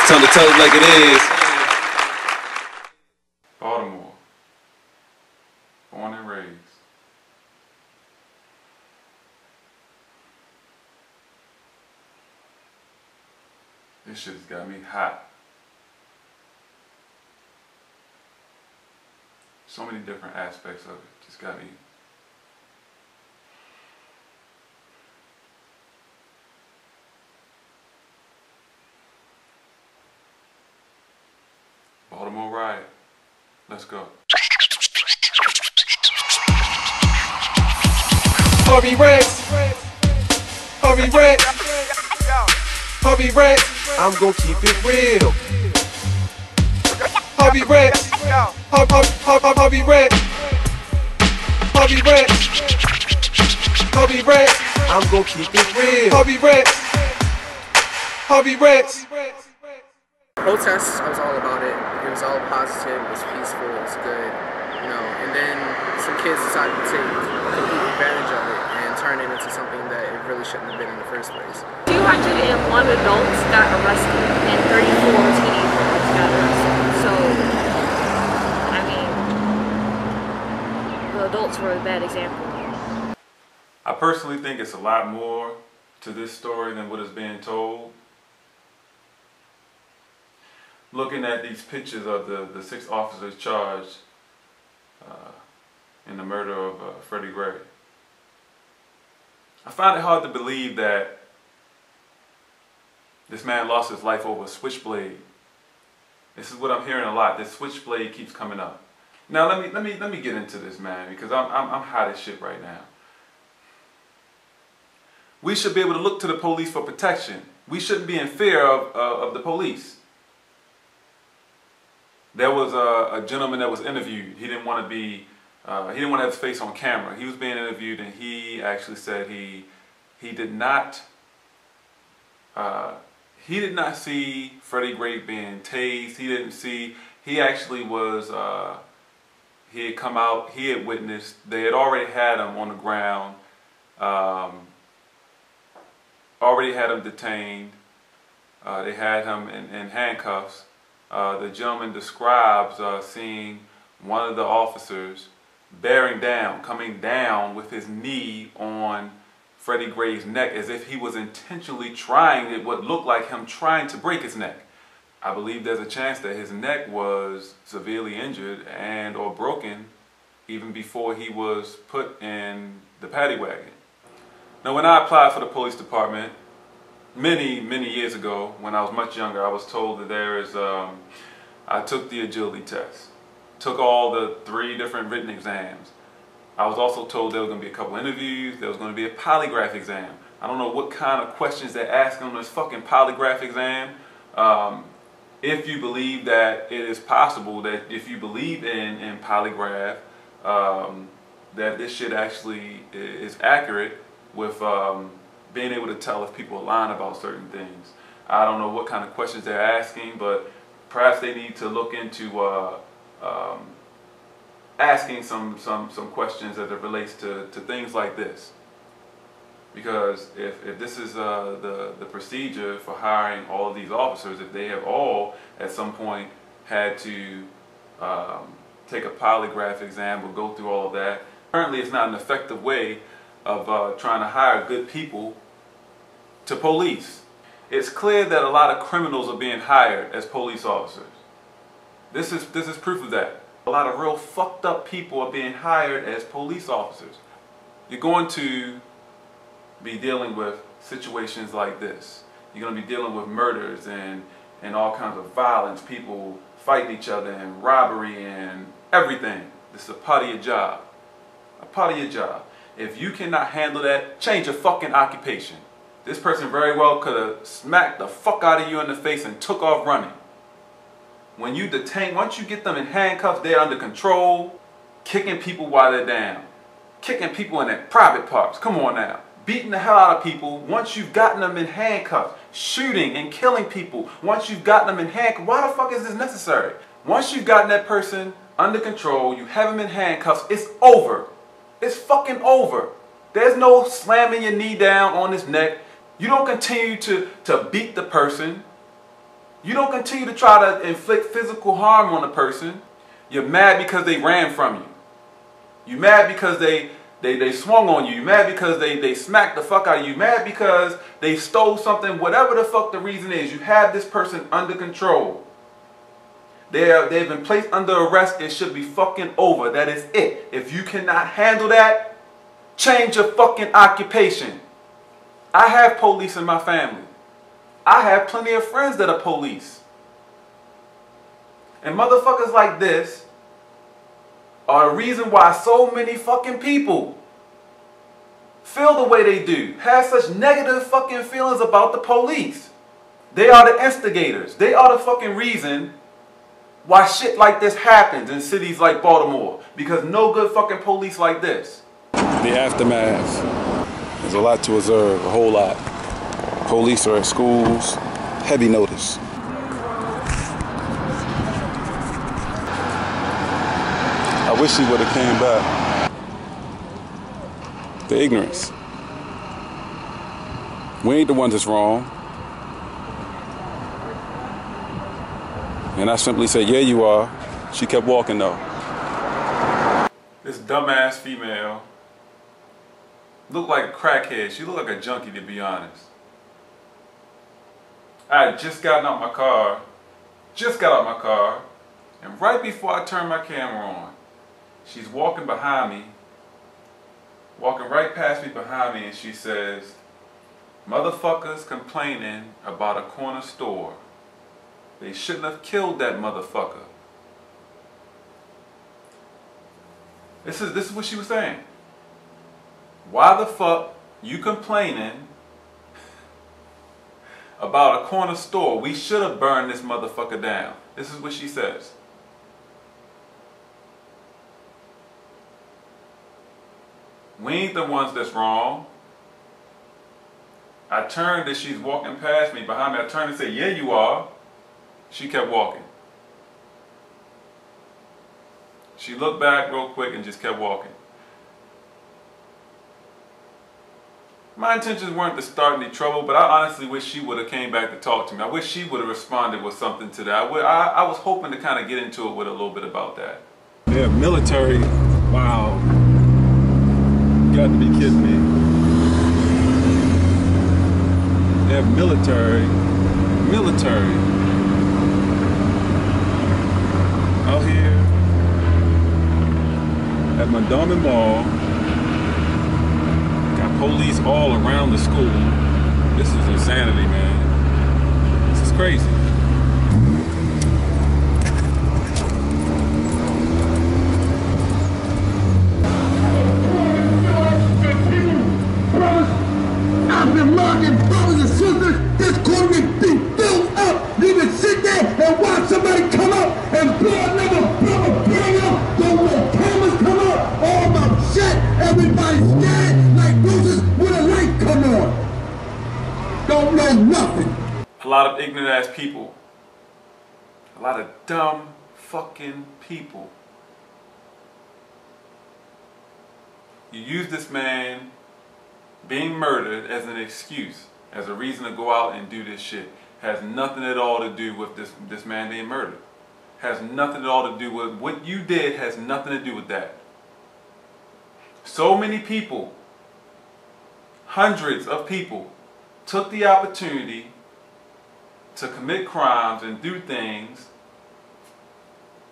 Time to tell it like it is. Baltimore. Born and raised. This shit's got me hot. So many different aspects of it just got me. Baltimore Riot. Let's go. Harvey Rex. Harvey Rex. Harvey Rex. I'm gon' keep it real. Harvey Rex. Harvey Rex. Harvey Rex. Harvey Rex. I'm gon' keep it real. Harvey Rex. Harvey Rex. Protests, I was all about it. It was all positive, it was peaceful, it was good, you know. And then some kids decided to take complete advantage of it and turn it into something that it really shouldn't have been in the first place. 201 adults got arrested and 34 teenagers got arrested. So, I mean, the adults were a bad example. I personally think it's a lot more to this story than what is being told. Looking at these pictures of the 6 officers charged in the murder of Freddie Gray, I find it hard to believe that this man lost his life over a switchblade. This is what I'm hearing a lot. This switchblade keeps coming up. Now let me get into this, man, because I'm hot as shit right now. We should be able to look to the police for protection. We shouldn't be in fear of the police. There was a gentleman that was interviewed. He didn't want to be, he didn't want to have his face on camera. He was being interviewed, and he actually said he did not see Freddie Gray being tased. He didn't see. He actually was. He had come out. He had witnessed. They had already had him on the ground. Already had him detained. They had him in handcuffs. The gentleman describes seeing one of the officers bearing down, coming down with his knee on Freddie Gray's neck as if he was intentionally trying, it would look like him trying to break his neck. I believe there's a chance that his neck was severely injured and or broken even before he was put in the paddy wagon. Now, when I applied for the police department, many years ago, when I was much younger, I was told that there is, I took the agility test, took all the 3 different written exams. I was also told there was going to be a couple interviews, there was going to be a polygraph exam. I don't know what kind of questions they're asking on this fucking polygraph exam. If you believe that it is possible, that if you believe in polygraph, that this shit actually is accurate with being able to tell if people are lying about certain things. I don't know what kind of questions they're asking, but perhaps they need to look into asking some questions as it relates to things like this. Because if this is the procedure for hiring all of these officers, if they have all at some point had to take a polygraph exam or go through all of that, apparently it's not an effective way of trying to hire good people to police. It's clear that a lot of criminals are being hired as police officers. This is proof of that. A lot of real fucked up people are being hired as police officers. You're going to be dealing with situations like this. You're going to be dealing with murders and all kinds of violence, people fighting each other and robbery and everything. This is a part of your job. A part of your job. If you cannot handle that, change your fucking occupation. This person very well could have smacked the fuck out of you in the face and took off running. When you detain, once you get them in handcuffs, they're under control, kicking people while they're down. Kicking people in their private parts. Come on now. Beating the hell out of people once you've gotten them in handcuffs. Shooting and killing people once you've gotten them in handcuffs. Why the fuck is this necessary? Once you've gotten that person under control, you have them in handcuffs, it's over. It's fucking over. There's no slamming your knee down on his neck. You don't continue to beat the person. You don't continue to try to inflict physical harm on a person. You're mad because they ran from you. You're mad because they swung on you. You're mad because they smacked the fuck out of you. You're mad because they stole something. Whatever the fuck the reason is, you have this person under control. They've been placed under arrest. It should be fucking over. That is it. If you cannot handle that, change your fucking occupation. I have police in my family. I have plenty of friends that are police. And motherfuckers like this are the reason why so many fucking people feel the way they do. Have such negative fucking feelings about the police. They are the instigators. They are the fucking reason why shit like this happens in cities like Baltimore. Because no good fucking police like this. The aftermath. There's a lot to observe, a whole lot. Police are at schools, heavy notice. I wish he would have came back. The ignorance. We ain't the ones that's wrong. And I simply said, yeah, you are. She kept walking though. This dumbass female looked like a crackhead. She looked like a junkie, to be honest. I had just gotten out my car, and right before I turned my camera on, she's walking behind me, walking right past me behind me, and she says, "Motherfuckers complaining about a corner store. They shouldn't have killed that motherfucker." This is what she was saying. Why the fuck you complaining about a corner store? We should have burned this motherfucker down. This is what she says. We ain't the ones that's wrong. I turned as she's walking past me, behind me. I turned and said, "Yeah, you are." She kept walking. She looked back real quick and just kept walking. My intentions weren't to start any trouble, but I honestly wish she would have came back to talk to me. I wish she would have responded with something to that. I was hoping to kind of get into it with a little bit about that. Yeah, military. Wow. You got to be kidding me. Yeah, military. Out here at Montgomery Mall. Police all around the school. This is insanity, man. This is crazy. Brothers, I've been logging brothers and sisters. This corner be filled up. You can sit there and watch somebody come up and blow another brother bring up. Don't let cameras come up. All about shit. Everybody's scared. With a light come on. Don't know nothing. A lot of ignorant ass people. A lot of dumb fucking people. You use this man being murdered as an excuse, as a reason to go out and do this shit. Has nothing at all to do with this man being murdered. Has nothing at all to do with what you did. Has nothing to do with that. So many people, hundreds of people, took the opportunity to commit crimes and do things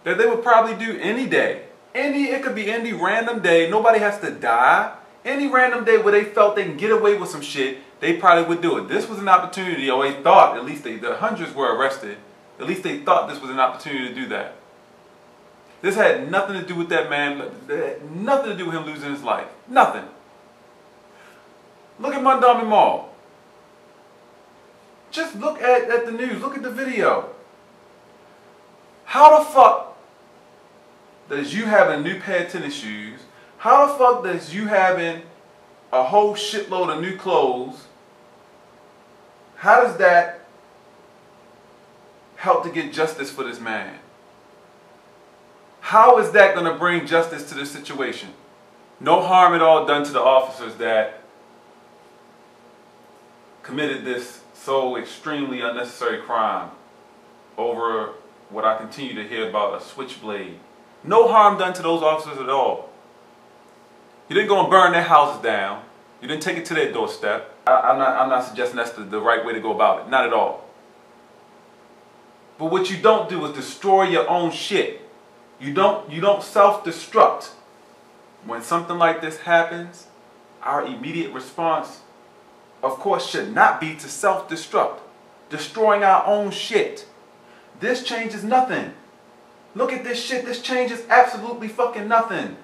that they would probably do any day. It could be any random day. Nobody has to die. Any random day where they felt they can get away with some shit, they probably would do it. This was an opportunity, or they thought, at least the hundreds were arrested, at least they thought this was an opportunity to do that. This had nothing to do with that man, nothing to do with him losing his life. Nothing. Look at Montgomery Mall. Just look at the news. Look at the video. How the fuck does you having a new pair of tennis shoes, how the fuck does you having a whole shitload of new clothes, how does that help to get justice for this man? How is that going to bring justice to this situation? No harm at all done to the officers that committed this so extremely unnecessary crime. over what I continue to hear about a switchblade. No harm done to those officers at all. You didn't go and burn their houses down. You didn't take it to their doorstep. I'm not suggesting that's the right way to go about it. Not at all. But what you don't do is destroy your own shit. You don't self-destruct. When something like this happens, our immediate response, of course, should not be to self-destruct. Destroying our own shit. This changes nothing. Look at this shit. This changes absolutely fucking nothing.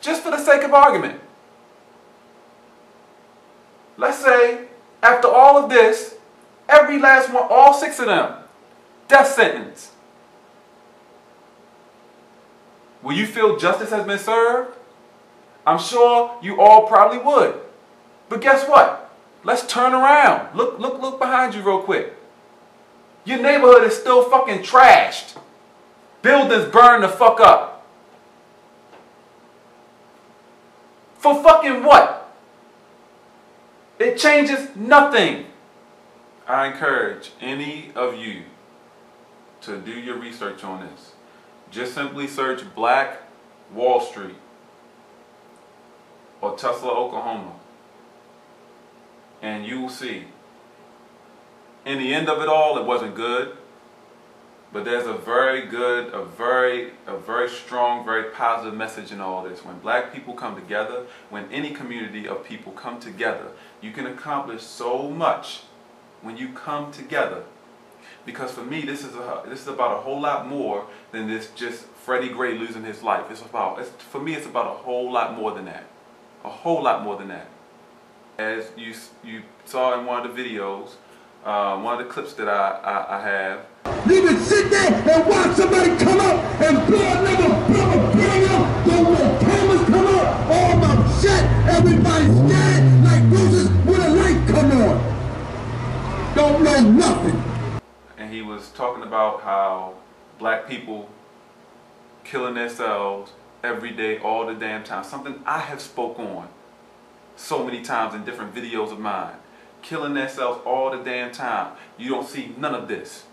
Just for the sake of argument. Let's say, after all of this, every last one, all 6 of them, death sentence. Will you feel justice has been served? I'm sure you all probably would. But guess what? Let's turn around. Look behind you real quick. Your neighborhood is still fucking trashed. Buildings burned the fuck up. For fucking what? It changes nothing. I encourage any of you to do your research on this. Just simply search Black Wall Street or Tulsa, Oklahoma, and you will see. In the end of it all, it wasn't good, but there's a very good, a very strong, very positive message in all this. When black people come together, when any community of people come together, you can accomplish so much when you come together. Because for me, this is about a whole lot more than this just Freddie Gray losing his life. For me, it's about a whole lot more than that. A whole lot more than that. As you saw in one of the videos, one of the clips that I have. You can sit there and watch somebody come up and blow another bring up. Don't let cameras come up. All my shit. Everybody's scared like roses with a light come on. Don't know nothing. And he was talking about how black people killing themselves every day, all the damn time. Something I have spoke on so many times in different videos of mine. Killing themselves all the damn time. You don't see none of this.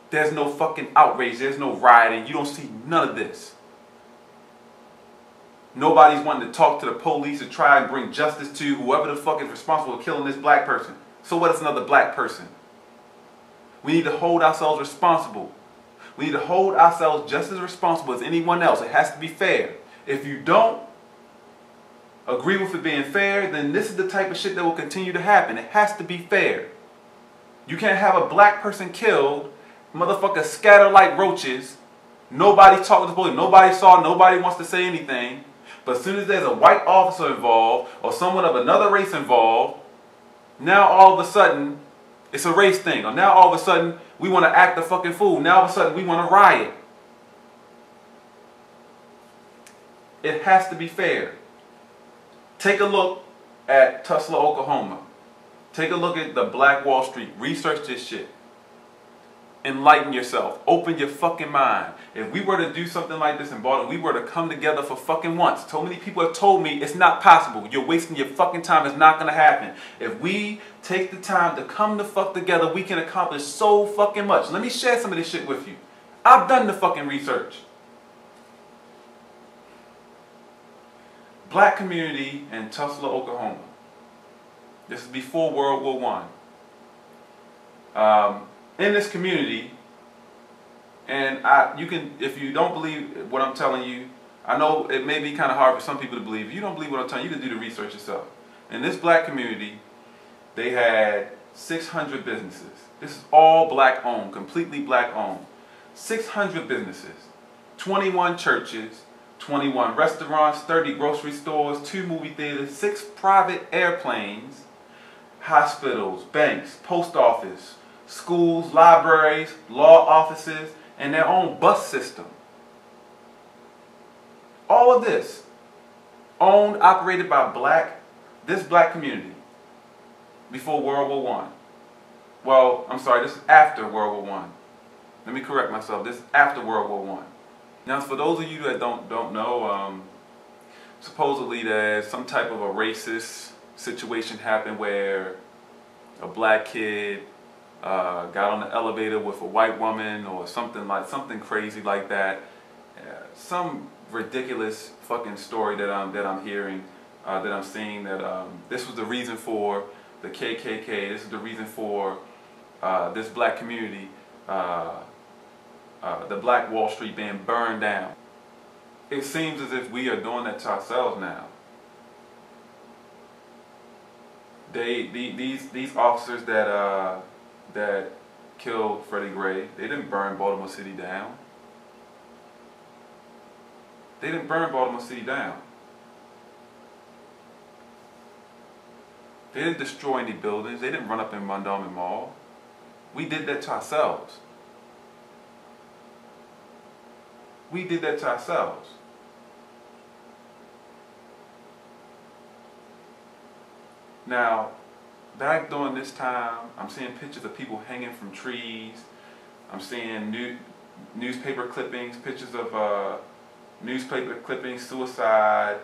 There's no fucking outrage. There's no rioting. You don't see none of this. Nobody's wanting to talk to the police and try and bring justice to whoever the fuck is responsible for killing this black person. So what is another black person? We need to hold ourselves responsible. We need to hold ourselves just as responsible as anyone else. It has to be fair. If you don't agree with it being fair, then this is the type of shit that will continue to happen. It has to be fair. You can't have a black person killed, motherfuckers scatter like roaches, nobody talked to the police, nobody saw, nobody wants to say anything, but as soon as there's a white officer involved or someone of another race involved, now all of a sudden it's a race thing, or now all of a sudden we want to act a fucking fool, now all of a sudden we want to riot. It has to be fair. Take a look at Tulsa, Oklahoma. Take a look at the Black Wall Street. Research this shit. Enlighten yourself. Open your fucking mind. If we were to do something like this in Baltimore, we were to come together for fucking once. So many people have told me it's not possible. You're wasting your fucking time. It's not going to happen. If we take the time to come the fuck together, we can accomplish so fucking much. Let me share some of this shit with you. I've done the fucking research. Black community in Tulsa, Oklahoma. This is before World War I. In this community, and you can, if you don't believe what I'm telling you, I know it may be kind of hard for some people to believe. If you don't believe what I'm telling you, you can do the research yourself. In this black community, they had 600 businesses. This is all black owned, completely black owned. 600 businesses, 21 churches, 21 restaurants, 30 grocery stores, 2 movie theaters, 6 private airplanes, hospitals, banks, post office, schools, libraries, law offices, and their own bus system. All of this owned, operated by this black community before World War I. Well, I'm sorry, this is after World War I. Let me correct myself. This is after World War I. Now, for those of you that don't know, supposedly there's some type of a racist situation happened where a black kid got on the elevator with a white woman or something crazy like that. Some ridiculous fucking story that I'm hearing, that I'm seeing, that this was the reason for the KKK. This is the reason for this black community, the Black Wall Street being burned down. It seems as if we are doing that to ourselves now. These officers that killed Freddie Gray, they didn't burn Baltimore City down. They didn't burn Baltimore City down. They didn't destroy any buildings. They didn't run up and run down the mall. We did that to ourselves. We did that to ourselves. Now, back during this time, I'm seeing pictures of people hanging from trees. I'm seeing newspaper clippings, pictures of newspaper clippings, suicide,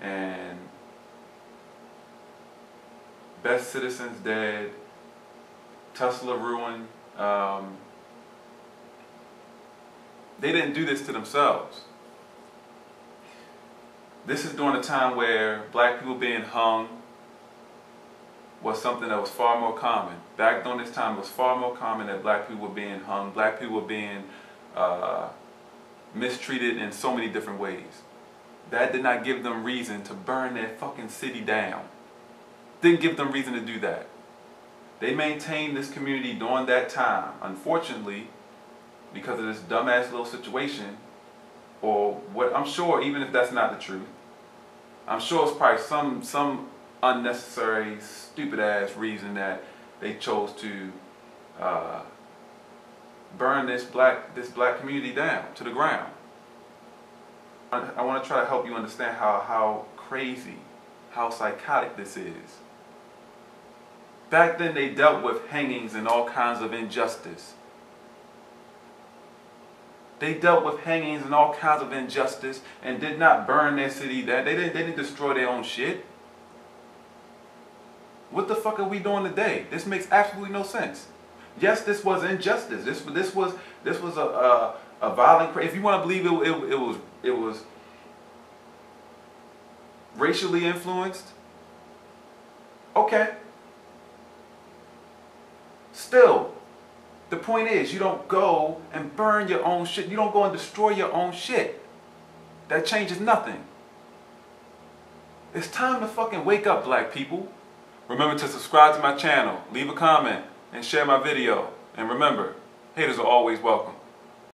and best citizens dead, Tesla ruined. They didn't do this to themselves. This is during a time where black people being hung was something that was far more common. Back during this time, it was far more common that black people were being hung, black people were being mistreated in so many different ways. That did not give them reason to burn their fucking city down. Didn't give them reason to do that. They maintained this community during that time. Unfortunately, because of this dumbass little situation, or what I'm sure, even if that's not the truth, I'm sure it's probably some unnecessary, stupid ass reason that they chose to burn this black community down to the ground. I want to try to help you understand how crazy, how psychotic this is. Back then they dealt with hangings and all kinds of injustice. They dealt with hangings and all kinds of injustice and did not burn their city down. They didn't destroy their own shit. What the fuck are we doing today? This makes absolutely no sense. Yes, this was injustice. This was a violent. If you want to believe it was racially influenced, okay. Still, the point is, you don't go and burn your own shit. You don't go and destroy your own shit. That changes nothing. It's time to fucking wake up, black people. Remember to subscribe to my channel, leave a comment, and share my video. And remember, haters are always welcome.